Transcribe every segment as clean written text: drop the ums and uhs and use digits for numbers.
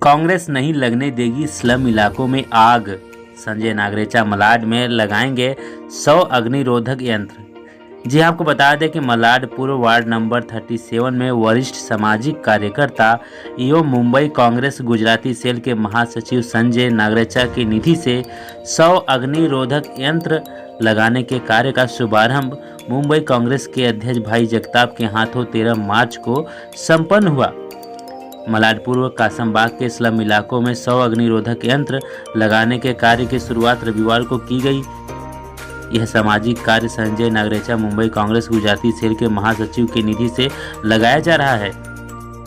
कांग्रेस नहीं लगने देगी स्लम इलाकों में आग। संजय नागरेचा मलाड में लगाएंगे 100 अग्निरोधक यंत्र। जी आपको बता दें कि मलाड पूर्व वार्ड नंबर 37 में वरिष्ठ सामाजिक कार्यकर्ता एवं मुंबई कांग्रेस गुजराती सेल के महासचिव संजय नागरेचा की निधि से 100 अग्निरोधक यंत्र लगाने के कार्य का शुभारंभ मुंबई कांग्रेस के अध्यक्ष भाई जगताप के हाथों 13 मार्च को संपन्न हुआ। मलाड पूर्व कासमबाग के स्लम इलाकों में 100 अग्निरोधक यंत्र लगाने के कार्य की शुरुआत रविवार को की गई। यह सामाजिक कार्य संजय नागरेचा मुंबई कांग्रेस गुजराती सेल के महासचिव की निधि से लगाया जा रहा है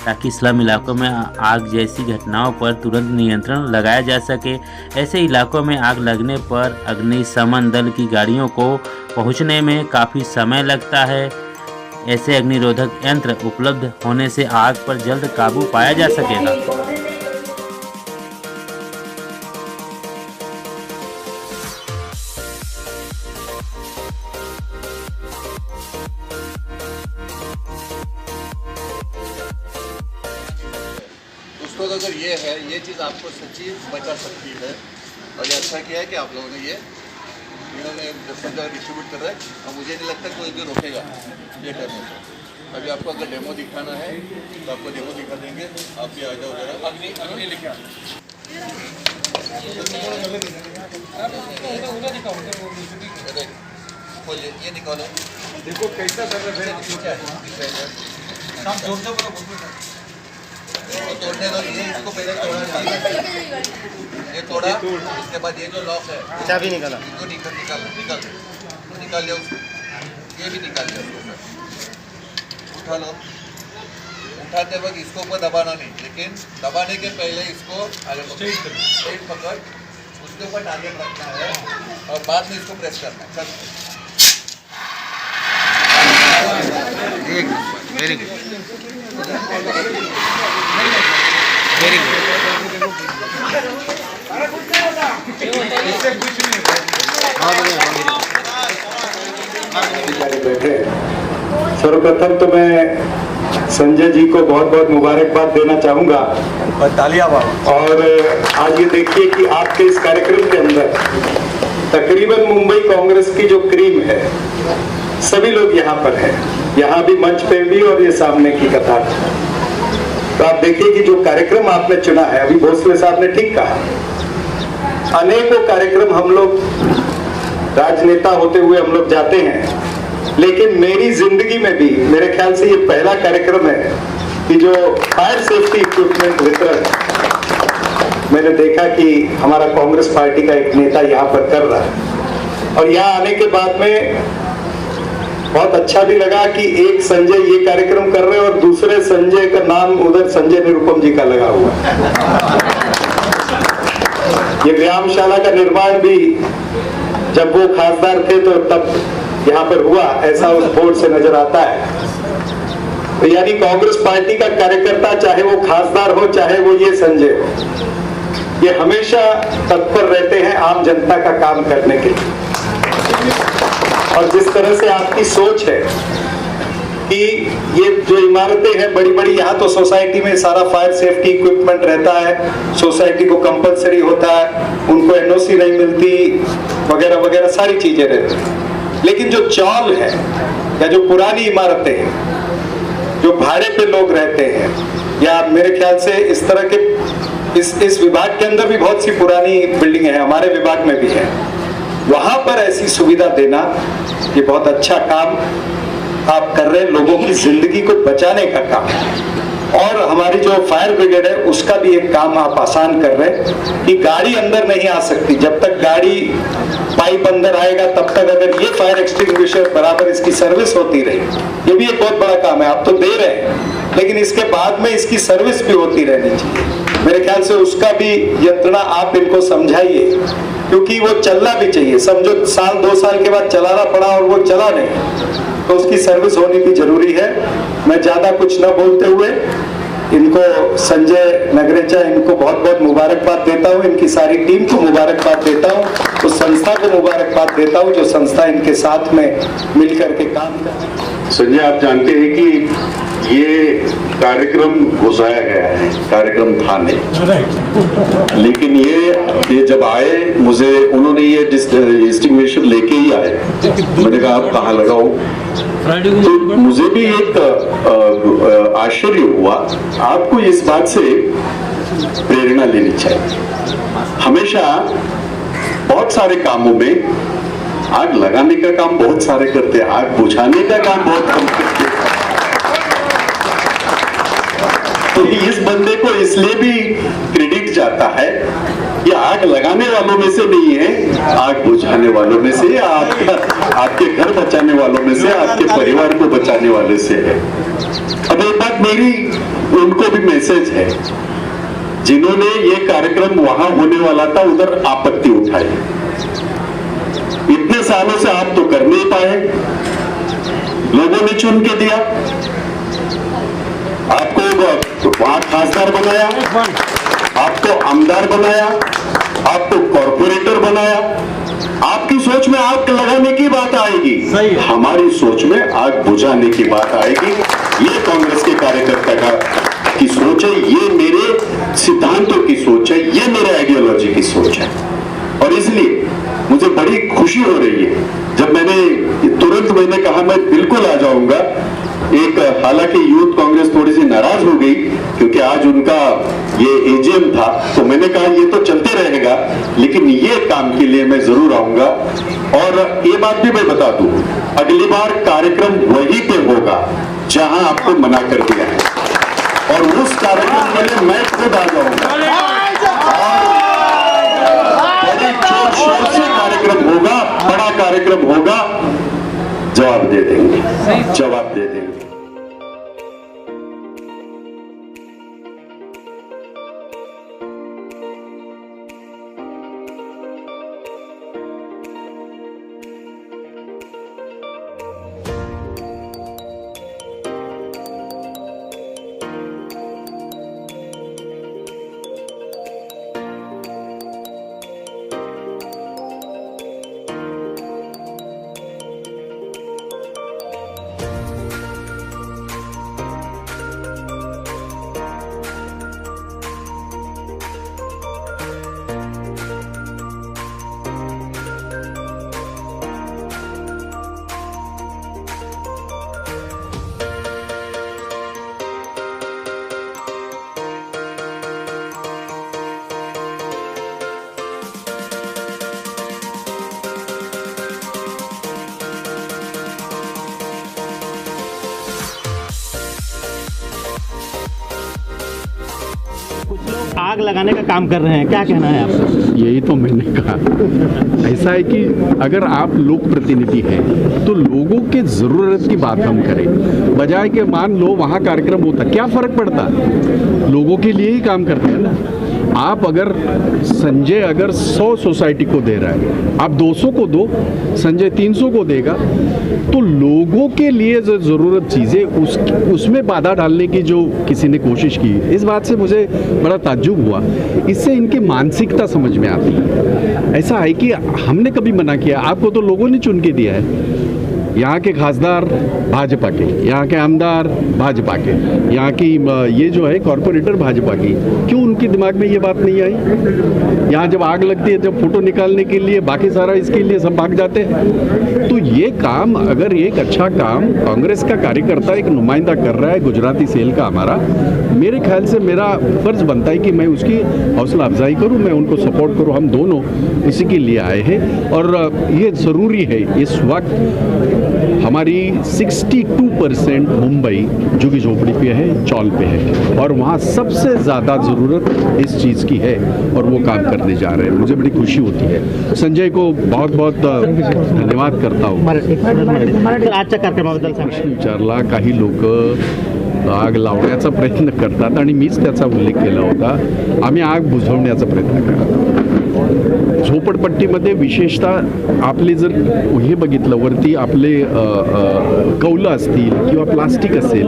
ताकि स्लम इलाकों में आग जैसी घटनाओं पर तुरंत नियंत्रण लगाया जा सके। ऐसे इलाकों में आग लगने पर अग्निशमन दल की गाड़ियों को पहुंचने में काफ़ी समय लगता है। ऐसे अग्निरोधक यंत्र उपलब्ध होने से आग पर जल्द काबू पाया जा सकेगा। उसको अगर ये है, ये चीज़ आपको सच्ची बचा सकती है और ये अच्छा किया है कि आप लोगों ने ये इन्होंने 10 जगह डिस्ट्रीब्यूट कर रहा है और मुझे नहीं लगता कोई भी रोकेगा ये करने से। अभी आपको अगर डेमो दिखाना है तो आपको डेमो दिखा देंगे। आप भी आ जाओ जरा। अग्नि लेके आओ। ये निकालो, देखो कैसा कर रहे हैं। तोड़ने दो, ये इसको पहले तोड़ा, ये तोड़ा, इसके बाद ये जो लॉक है चाबी निकाला, इसको निकाल लिया उसको, ये भी निकाल लिया। उठा लो, उठाते वक्त इसको ऊपर दबाना नहीं, लेकिन दबाने के पहले इसको आगे पकड़, उसके ऊपर टारगेट रखना है और बाद में इसको प्रेस करना है। Very good, very good. बैठे, सर्वप्रथम तो मैं संजय जी को बहुत बहुत मुबारकबाद देना चाहूंगा और आज ये देखिए कि आपके इस कार्यक्रम के अंदर तकरीबन मुंबई कांग्रेस की जो क्रीम है सभी लोग यहाँ पर हैं, यहाँ भी मंच पे भी और ये सामने की कतार। तो आप देखिए कि जो कार्यक्रम आपने चुना है, अभी भोसले साहब ने ठीक कहा, अनेकों कार्यक्रम हम लोग राजनेता होते हुए हम लोग जाते हैं, लेकिन मेरी जिंदगी में भी मेरे ख्याल से ये पहला कार्यक्रम है कि जो फायर सेफ्टी इक्विपमेंट वितरण मैंने देखा कि हमारा कांग्रेस पार्टी का एक नेता यहाँ पर कर रहा है। और यहाँ आने के बाद में बहुत अच्छा भी लगा कि एक संजय ये कार्यक्रम कर रहे हैं और दूसरे संजय का नाम उधर संजय निरुपम जी का लगा हुआ है। ये व्यायामशाला का निर्माण भी जब वो खासदार थे तो तब यहाँ पर हुआ, ऐसा उस बोर्ड से नजर आता है। तो यानी कांग्रेस पार्टी का कार्यकर्ता, चाहे वो खासदार हो चाहे वो ये संजय हो, ये हमेशा तत्पर रहते हैं आम जनता का काम करने के लिए। और जिस तरह से आपकी सोच है कि ये जो इमारतें हैं बड़ी बड़ी, यहाँ तो सोसाइटी में सारा फायर सेफ्टी इक्विपमेंट रहता है, सोसाइटी को कंपलसरी होता है, उनको एनओसी नहीं मिलती वगैरह वगैरह सारी चीजें रहती हैं। लेकिन जो चौल है या जो पुरानी इमारतें हैं, जो भाड़े पे लोग रहते हैं, या मेरे ख्याल से इस तरह के इस विभाग के अंदर भी बहुत सी पुरानी बिल्डिंगें हैं, हमारे विभाग में भी है, वहां पर ऐसी सुविधा देना ये बहुत अच्छा काम आप कर रहे हैं, लोगों की जिंदगी को बचाने का काम। और हमारी जो फायर ब्रिगेड है उसका भी एक काम आप आसान कर रहे हैं कि गाड़ी अंदर नहीं आ सकती, जब तक गाड़ी पाइप अंदर आएगा तब तक अगर ये फायर एक्सटिंग्विशर बराबर इसकी सर्विस होती रही, ये भी एक बहुत बड़ा काम है। आप तो दे रहे हैं लेकिन इसके बाद में इसकी सर्विस भी होती रहनी चाहिए। मेरे ख्याल से उसका भी यंत्रणा आप इनको समझाइए, क्योंकि वो चलना भी चाहिए। समझो साल 2 साल के बाद चलाना पड़ा और वो चला नहीं, तो उसकी सर्विस होनी भी जरूरी है। मैं ज्यादा कुछ न बोलते हुए इनको संजय नागरेचा इनको बहुत बहुत मुबारकबाद देता हूँ, इनकी सारी टीम को मुबारकबाद देता हूँ, उस संस्था को मुबारकबाद देता हूँ जो संस्था इनके साथ में मिलकर के काम कर। संजय, आप जानते हैं कि ये कार्यक्रम घुसाया गया है, कार्यक्रम था नहीं। लेकिन ये जब आए, मुझे उन्होंने ये डिस्टिंग्विशन लेके ही आए। मैंने कहा आप कहाँ लगाओ, तो मुझे भी एक आश्चर्य हुआ। आपको इस बात से प्रेरणा लेनी चाहिए। हमेशा बहुत सारे कामों में आग लगाने का काम बहुत सारे करते हैं, आग बुझाने का काम बहुत कम करते हैं। तो इस बंदे को इसलिए भी क्रेडिट जाता है, ये आग लगाने वालों में से नहीं है, आग बुझाने वालों में से, आपके घर बचाने वालों में से, आपके परिवार को बचाने वाले से है। अब एक बात मेरी उनको भी मैसेज है, जिन्होंने ये कार्यक्रम वहां होने वाला था उधर आपत्ति उठाई। इतने सालों से आप तो कर नहीं पाए, लोगों ने चुन के दिया, आपको वहां खासदार बनाया, आपको आमदार बनाया, आपको कॉर्पोरेटर बनाया। आपकी सोच में आग लगाने की बात आएगी, हमारी सोच में आग बुझाने की बात आएगी। ये कांग्रेस के कार्यकर्ता की सोच है, ये मेरे सिद्धांतों की सोच है, ये मेरे आइडियोलॉजी की सोच है। और इसलिए मुझे बड़ी खुशी हो रही है जब मैंने कहा मैं बिल्कुल आ जाऊंगा। हालांकि यूथ कांग्रेस थोड़ी सी नाराज हो गई क्योंकि आज उनका ये एजीएम था, तो मैंने कहा ये तो चलते रहेगा, लेकिन ये काम के लिए मैं जरूर आऊंगा। और ये बात भी मैं बता दूं, अगली बार कार्यक्रम वहीं पे होगा जहां आपको मना कर दिया है, और उस कार्यक्रम के लिए मैं खुद आ जाऊंगा। कार्यक्रम होगा, बड़ा कार्यक्रम होगा, जवाब दे देंगे, जवाब दे देंगे। आग लगाने का काम कर रहे हैं, क्या कहना है आपका? यही तो मैंने कहा। ऐसा है कि अगर आप लोक प्रतिनिधि हैं तो लोगों के ज़रूरत की बात हम करें, बजाय के मान लो वहाँ कार्यक्रम होता, क्या फ़र्क पड़ता, लोगों के लिए ही काम करते हैं ना। आप अगर संजय 100 सोसाइटी को दे रहा है, आप 200 को दो, संजय 300 को देगा, तो लोगों के लिए जो ज़रूरत चीज़ें उसमें बाधा डालने की जो किसी ने कोशिश की, इस बात से मुझे बड़ा ताज्जुब हुआ। इससे इनकी मानसिकता समझ में आती है। ऐसा है कि हमने कभी मना किया, आपको तो लोगों ने चुन के दिया है। यहाँ के खासदार भाजपा के, यहाँ के आमदार भाजपा के, यहाँ की ये जो है कॉर्पोरेटर भाजपा की, क्यों उनके दिमाग में ये बात नहीं आई? यहाँ जब आग लगती है, जब फोटो निकालने के लिए, बाकी सारा इसके लिए सब भाग जाते हैं। तो ये काम, अगर एक अच्छा काम कांग्रेस का कार्यकर्ता एक नुमाइंदा कर रहा है, गुजराती सेल का हमारा, मेरे ख्याल से मेरा फर्ज बनता है कि मैं उसकी हौसला अफजाई करूँ, मैं उनको सपोर्ट करूँ। हम दोनों इसी के लिए आए हैं और ये ज़रूरी है। इस वक्त हमारी 62% मुंबई झुग्गी झोपड़ी पे है, चौल पे है, और वहाँ सबसे ज़्यादा ज़रूरत इस चीज़ की है और वो काम करने जा रहे हैं। मुझे बड़ी खुशी होती है। संजय को बहुत बहुत धन्यवाद करता हूँ। आजच्या कार्यक्रमाबद्दल प्रश्न विचारला, काही लोक आग लावण्याचा प्रयत्न करतात आणि मीच त्याचा उल्लेख केला होता। आम्ही आग बुझवण्याचा प्रयत्न करतो। झोपडपट्टीमध्ये विशेषतः आपले जर हे बघितलं, वरती आपले कौलं असतील किंवा प्लास्टिक असेल,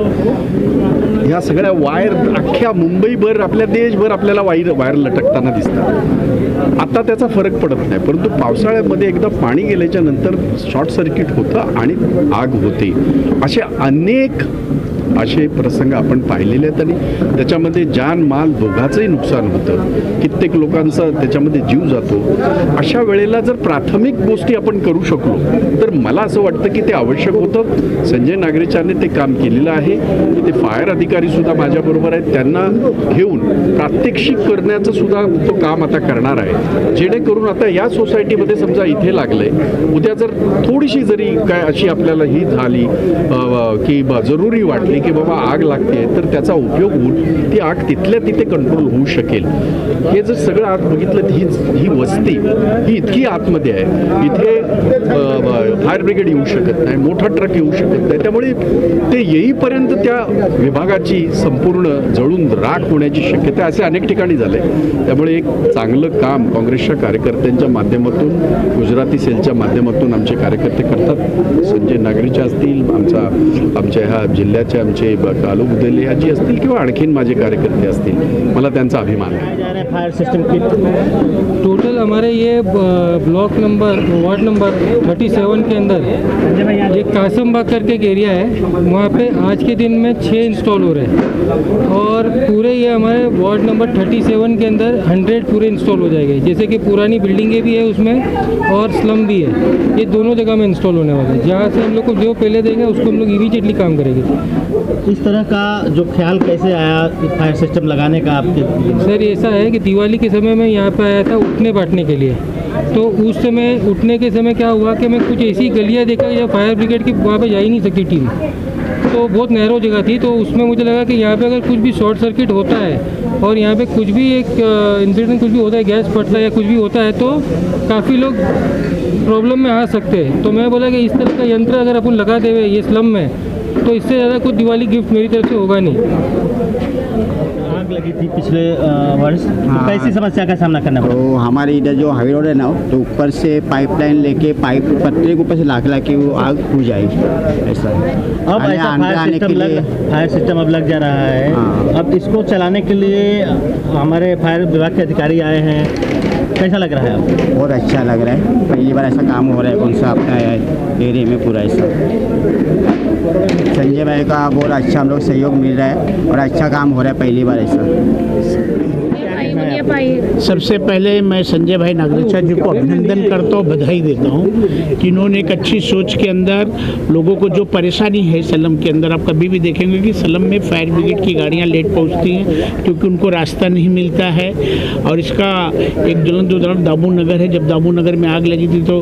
ह्या सगळ्या वायर अख्ख्या मुंबईभर, आपल्या देशभर आपल्याला वायर लटकताना दिसतात। आता त्याचा फरक पडत नाही, परंतु पावसाळ्यामध्ये एकदा पाणी गेल्याच्या नंतर शॉर्ट सर्किट होतं आणि आग होते। असे अनेक असे प्रसंग आपण पाहिलेले आहेत आणि त्याच्यामध्ये जान माल दोघांचंही नुकसान होतं, कित्येक लोकांचा त्याच्यामध्ये जीव जातो. अशा वेळेला जर प्राथमिक गोष्टी आपण करू शकलो तर मला असं वाटतं की ते आवश्यक होतं. संजय नागरेचाने ते काम केलेलं आहे. ते फायर अधिकारी सुद्धा माझ्याबरोबर आहेत, त्यांना घेऊन प्रात्यक्षिक करण्याचं सुद्धा तो काम आता करणार आहे, जेणेकरून आता या सोसायटीमध्ये समजा इथे लागलंय, उद्या जर थोडीशी जरी काय अशी आपल्याला ही झाली की जरुरी वाटली की बाबा आग लागते तर त्याचा उपयोग होऊन ती आग तिथल्या तिथे कंट्रोल होऊ शकेल. हे जर सगळं आत बघितलं ही वस्ती ही इतकी आतमध्ये आहे, इथे फायर ब्रिगेड येऊ शकत नाही, मोठा ट्रक येऊ शकत नाही, त्यामुळे ते येईपर्यंत त्या विभागाची संपूर्ण जळून राख होण्याची शक्यता असे अनेक ठिकाणी झाले. त्यामुळे एक चांगलं काम काँग्रेसच्या कार्यकर्त्यांच्या माध्यमातून, गुजराती सेलच्या माध्यमातून आमचे कार्यकर्ते करतात. संजय नागरेचे असतील, आमच्या ह्या जिल्ह्याचे आमचे कालू बुदेलियाजी असतील किंवा आणखीन माझे कार्यकर्ते असतील, मला त्यांचा अभिमान आहे. फायर सिस्टम की टोटल हमारे ये ब्लॉक नंबर वार्ड नंबर 37 के अंदर एक कासमबाग करके एक एरिया है, वहाँ पे आज के दिन में 6 इंस्टॉल हो रहे हैं और पूरे ये हमारे वार्ड नंबर 37 के अंदर 100 पूरे इंस्टॉल हो जाएंगे. जैसे कि पुरानी बिल्डिंगें भी है उसमें और स्लम भी है, ये दोनों जगह में इंस्टॉल होने वाले हैं. जहाँ से हम लोग को जो पहले देंगे उसको हम लोग इमीडिएटली काम करेंगे. इस तरह का जो ख्याल कैसे आया फायर सिस्टम लगाने का आपके? सर ऐसा है कि दिवाली के समय में यहाँ पे आया था उठने बांटने के लिए, तो उस समय उठने के समय क्या हुआ कि मैं कुछ ऐसी गलियाँ देखा या फायर ब्रिगेड की वहाँ पे जा ही नहीं सकती टीम, तो बहुत नैरो जगह थी. तो उसमें मुझे लगा कि यहाँ पे अगर कुछ भी शॉर्ट सर्किट होता है और यहाँ पे कुछ भी एक इंसिडेंट कुछ भी होता है, गैस फटता है या कुछ भी होता है, तो काफ़ी लोग प्रॉब्लम में आ सकते हैं. तो मैं बोला कि इस तरह का यंत्र अगर अपन लगा देवे ये स्लम में, तो इससे ज़्यादा कुछ दिवाली गिफ्ट मेरी तरफ से होगा नहीं. आग लगी थी पिछले वर्ष, तो कैसी समस्या का सामना करना पड़ा? तो हमारे इधर जो हाईवे रोड है ना, तो ऊपर से पाइपलाइन लेके पाइप पत्रे के ऊपर से ला के वो आग बुझ जाएगी. ऐसा अब ऐसा फायर सिस्टम अब लग जा रहा है. हाँ. अब इसको चलाने के लिए हमारे फायर विभाग के अधिकारी आए हैं, कैसा लग रहा है आपको? बहुत अच्छा लग रहा है, पहली बार ऐसा काम हो रहा है कौन सा अपना एरिया में पूरा ऐसा. संजय भाई का बहुत अच्छा हम लोग सहयोग मिल रहा है और अच्छा काम हो रहा है, पहली बार ऐसा. सबसे पहले मैं संजय भाई नागरेचा जी को अभिनंदन करता हूँ, बधाई देता हूँ कि इन्होंने एक अच्छी सोच के अंदर लोगों को जो परेशानी है सलम के अंदर, आप कभी भी देखेंगे कि सलम में फायर ब्रिगेड की गाड़ियाँ लेट पहुँचती हैं क्योंकि उनको रास्ता नहीं मिलता है. और इसका एक ज्वलंत उदाहरण दामू नगर है. जब दामू नगर में आग लगी थी तो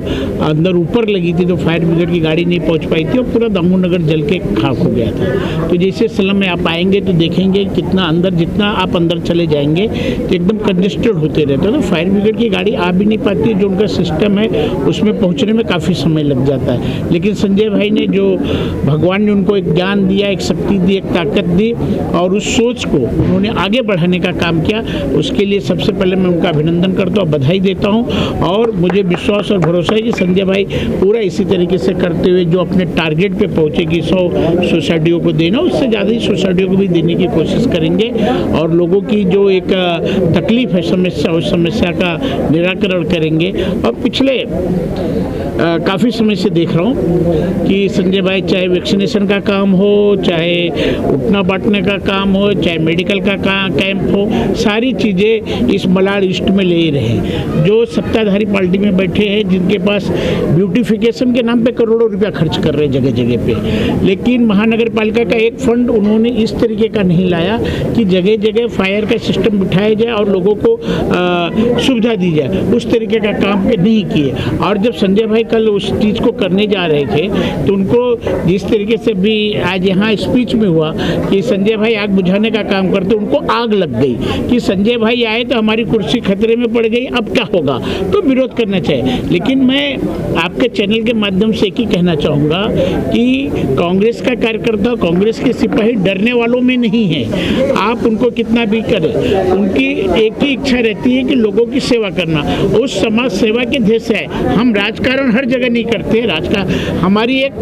अंदर ऊपर लगी थी तो फायर ब्रिगेड की गाड़ी नहीं पहुँच पाई थी और पूरा दामू नगर जल के खाक हो गया था. तो जैसे सलम में आप आएंगे तो देखेंगे कितना अंदर, जितना आप अंदर चले जाएंगे तो एकदम कंजेस्टेड होते रहते हैं. तो फायर ब्रिगेड की गाड़ी आ भी नहीं पाती, जो उनका सिस्टम है उसमें पहुंचने में काफ़ी समय लग जाता है. लेकिन संजय भाई ने जो भगवान ने उनको एक ज्ञान दिया, एक शक्ति दी, एक ताकत दी और उस सोच को उन्होंने आगे बढ़ाने का काम किया, उसके लिए सबसे पहले मैं उनका अभिनंदन करता हूँ, बधाई देता हूँ. और मुझे विश्वास और भरोसा है कि संजय भाई पूरा इसी तरीके से करते हुए जो अपने टारगेट पे पहुँचेगी 100 सोसाइटियों को देना, उससे ज़्यादा ही सोसाइटियों को भी देने की कोशिश करेंगे और लोगों की जो एक तकलीफ है, समस्या, उस समस्या का निराकरण करेंगे. और पिछले काफ़ी समय से देख रहा हूँ कि संजय भाई चाहे वैक्सीनेशन का काम हो, चाहे उठना बांटने का काम हो, चाहे मेडिकल का कैंप हो, सारी चीज़ें इस मलाड ईस्ट में ले रहे हैं. जो सत्ताधारी पार्टी में बैठे हैं जिनके पास ब्यूटिफिकेशन के नाम पे करोड़ों रुपया खर्च कर रहे हैं जगह जगह पे, लेकिन महानगर पालिका का एक फंड उन्होंने इस तरीके का नहीं लाया कि जगह जगह फायर का सिस्टम बिठाया जाए और लोगों को सुविधा दी जाए. उस तरीके का काम पे नहीं किए. और जब संजय भाई कल उस चीज़ को करने जा रहे थे तो उनको जिस तरीके से भी आज यहाँ स्पीच में हुआ कि संजय भाई आग बुझाने का काम करते, उनको आग लग गई कि संजय भाई आए तो हमारी कुर्सी खतरे में पड़ गई, अब क्या होगा, तो विरोध करना चाहिए. लेकिन मैं आपके चैनल के माध्यम से एक ही कहना चाहूँगा कि कांग्रेस का कार्यकर्ता, कांग्रेस के सिपाही डरने वालों में नहीं है. आप उनको कितना भी करें, उनकी एक ही इच्छा रहती है कि लोगों की सेवा करना। उस समाज सेवा के ध्येय से है। हम राजकारण हर जगह नहीं करते। राजकारण हमारी एक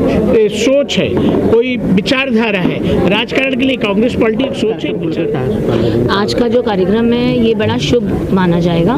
सोच है, कोई विचारधारा है। राजकारण के लिए कांग्रेस पार्टी एक सोच है। आज का जो कार्यक्रम है ये बड़ा शुभ माना जाएगा।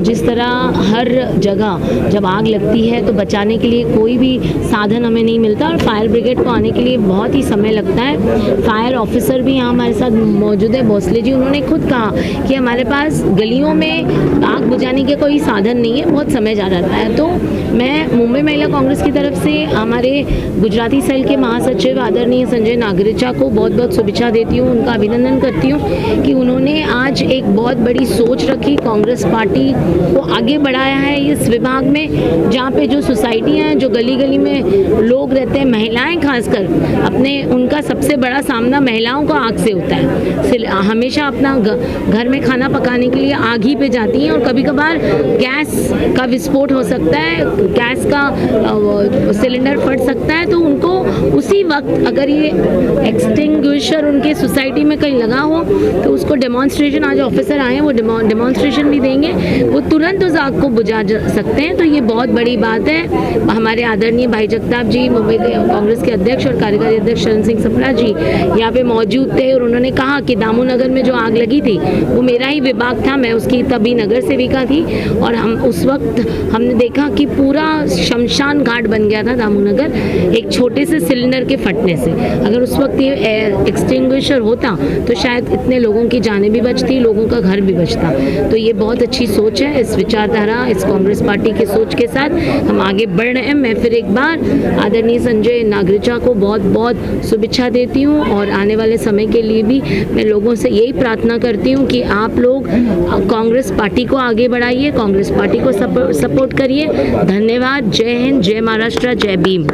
जिस तरह हर जगह जब आग लगती है तो बचाने के लिए कोई भी साधन हमें नहीं मिलता और फायर ब्रिगेड को आने के लिए बहुत ही समय लगता है। फायर ऑफिसर भी यहाँ हमारे साथ मौजूद है, भोसले जी, उन्होंने खुद कहा कि हमारे पास गलियों में आग बुझाने के कोई साधन नहीं है, बहुत समय जा जाता है। तो मैं मुंबई महिला कांग्रेस की तरफ से हमारे गुजराती सेल के महासचिव आदरणीय संजय नागरेचा को बहुत बहुत शुभेच्छा देती हूँ, उनका अभिनंदन करती हूँ कि उन्होंने आज एक बहुत बड़ी सोच रखी, कांग्रेस पार्टी को आगे बढ़ाया है इस विभाग में, जहाँ पे जो सोसाइटियाँ हैं, जो गली गली में लोग रहते हैं, महिलाएं खासकर, अपने उनका सबसे बड़ा सामना महिलाओं का आग से होता है। हमेशा अपना घर में खाना पकाने के लिए आग ही पे जाती हैं और कभी कभार गैस का विस्फोट हो सकता है, गैस का सिलेंडर फट सकता है, तो उनको उसी वक्त अगर ये एक्सटिंग्विशर उनके सोसाइटी में कहीं लगा हो तो उसको डेमोन्स्ट्रेशन, आज ऑफिसर आए हैं वो डेमोन्स्ट्रेशन भी देंगे, वो तुरंत उस आग को बुझा सकते हैं। तो ये बहुत बड़ी बात है। हमारे आदरणीय भाई जगताप जी, मुंबई कांग्रेस के अध्यक्ष और कार्यकारी अध्यक्ष शरण सिंह सप्रा जी यहाँ पे मौजूद थे और उन्होंने कहा कि दामोनगर में जो आग लगी थी वो मेरा ही विभाग था, मैं उसकी तभी नगर सेविका थी और हम उस वक्त हमने देखा कि पूरा शमशान घाट बन गया था दामोनगर एक छोटे से सिलेंडर के फटने से। अगर उस वक्त ये एक्सटिंग्विशर होता तो शायद इतने लोगों की जानें भी बचती, लोगों का घर भी बचता। तो ये बहुत अच्छी सोच है। इस विचारधारा, इस कांग्रेस पार्टी की सोच के साथ हम आगे बढ़ रहे हैं। मैं फिर एक बार आदरणीय संजय नागरेचा को बहुत बहुत शुभेच्छा देती हूँ और आने वाले समय के लिए भी मैं लोगों से यही प्रार्थना करती हूँ कि आप लोग कांग्रेस पार्टी को आगे बढ़ाइए, कांग्रेस पार्टी को सपोर्ट करिए। धन्यवाद। जय हिंद, जय महाराष्ट्र, जय भीम।